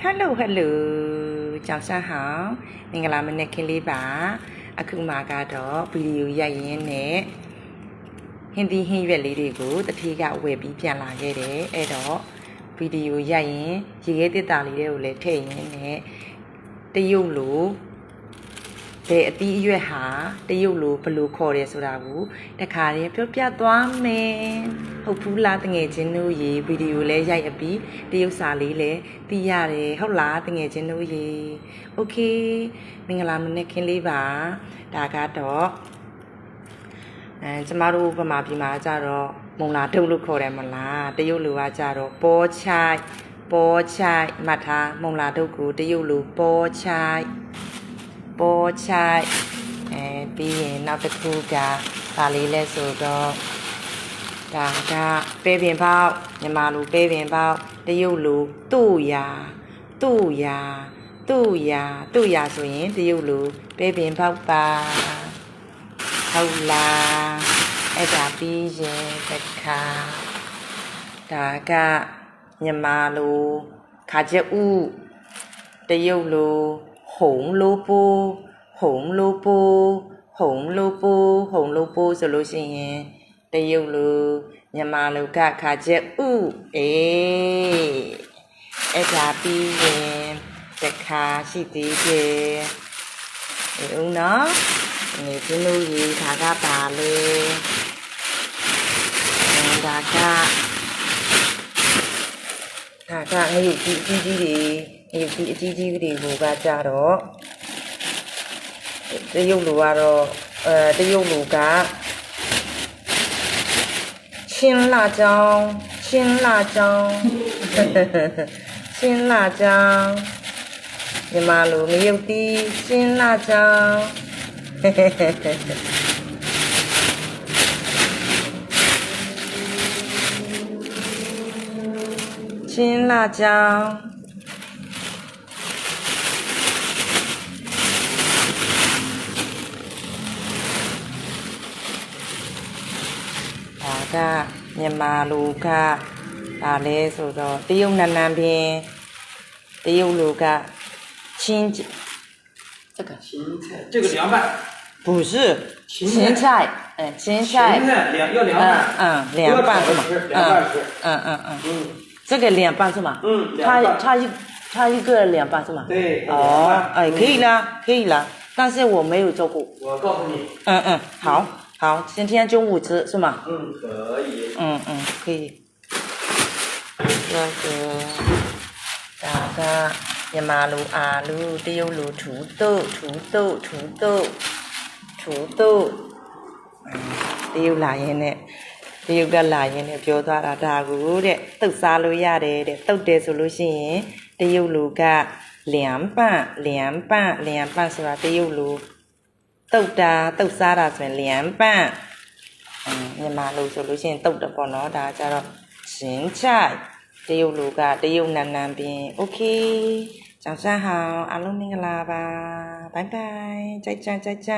Hello hello 早上好မင်္ဂလာမနက်ခင်းလေးပါအခုမှကတော့ဗီဒီယိုရိုက်ရင်းနဲ့ဟင်းသီးဟင်းရွက်လေးတွေကိုတတိကဝယ်ပြီးပြန်လာခဲ့တယ်အဲ့တော့ဗီဒီယိုရိုက်ရင်ရေခဲတစ်တာလေးတွေကိုလည်းထည့်ရင်းနဲ့တရုတ်လိုဘယ်အသီးအရွက်ဟာတရုတ်လိုဘယ်လိုခေါ်တယ်ဆိုတာကိုတခါတည်းပြောပြသွားမယ်ဟုတ်ဘူးလားတငယ်ချင်းတို့ရေဗီဒီယိုလည်းရိုက်အပြီးတရုတ်စာလေးလည်းသိရတယ်ဟုတ်လားတငယ်ချင်းတို့ရေโอเคမင်္ဂလာမနက်ခင်းလေးပါဒါကတော့ကျမတို့ဗမာပြည်မှာကြတော့မုံလာတုပ်လို့ခေါ်တယ်မလားတရုတ်လိုကကြတော့ပေါ်ချိုက်မှတ်ထားမုံလာတုပ်ကိုတရုတ်လိုပေါ်ချိုက်ပြီးရင်နောက်တစ်ခုကဒါလေးလဲဆိုတော့ဒါကပဲပင်ပေါက်မြန်မာလိုပဲပင်ပေါက်တရုတ်လိုတို့ရာဆိုရင်တရုတ်လိုပဲပင်ပေါက်ပါဟုတ်လားအဲ့ဒါပြီးရင်တစ်ခါဒါကမြန်မာလိုခါကျက်ဥတရုတ်လို红萝卜ဆိုလို့ရှိရင်တရုတ်လိုမြန်မာလိုကခါကျက်ဥအဲ့ဒါပြီးရင်တခါရှိသေးတယ်ဦးနော်ဒီပြလို့ရေဒါကပါလေဒါကငရုတ်ကြီးအကြီးတွေကိုကကြတော့တရုတ်လိုကတော့တရုတ်လိုကချင်း辣椒မြန်မာလိုငရုတ်တီးချင်း辣椒ချင်း辣椒ကမြန်မာလူကဒါလဲဆိုတော့တရုတ်နန်းပင်တရုတ်လူက青这个芹菜这个凉拌不是芹菜要凉拌凉拌是吗这个凉拌是吗它一个凉拌是吗对可以了但是我没有做过我告诉你好今天中午吃是吗可以可以这个大概မြန်မာလူအာလူတရုတ်လူ土豆တရုတ်လာရင်နဲ့တရုတ်ကလာရင်နဲ့ပြောသွားတာဒါကိုတဲ့တုတ်စားလို့ရတယ်တဲ့တုတ်တယ်ဆိုလို့ရှိရင်တရုတ်လူက凉拌ဆိုတာတရုတ်လူတုတ်စားတာဆိုရင်凉拌မြန်မာလူဆိုလို့ရှိရင်တုတ်တယ်ပေါ့နော်ဒါကြတော့ရှင်ချိုက်တရုတ်လူကတရုတ်နန်းပင်โอเค早上好အားလုံးမင်္ဂလာပါဘိုင်ဘိုင်ကြိုက်ကြ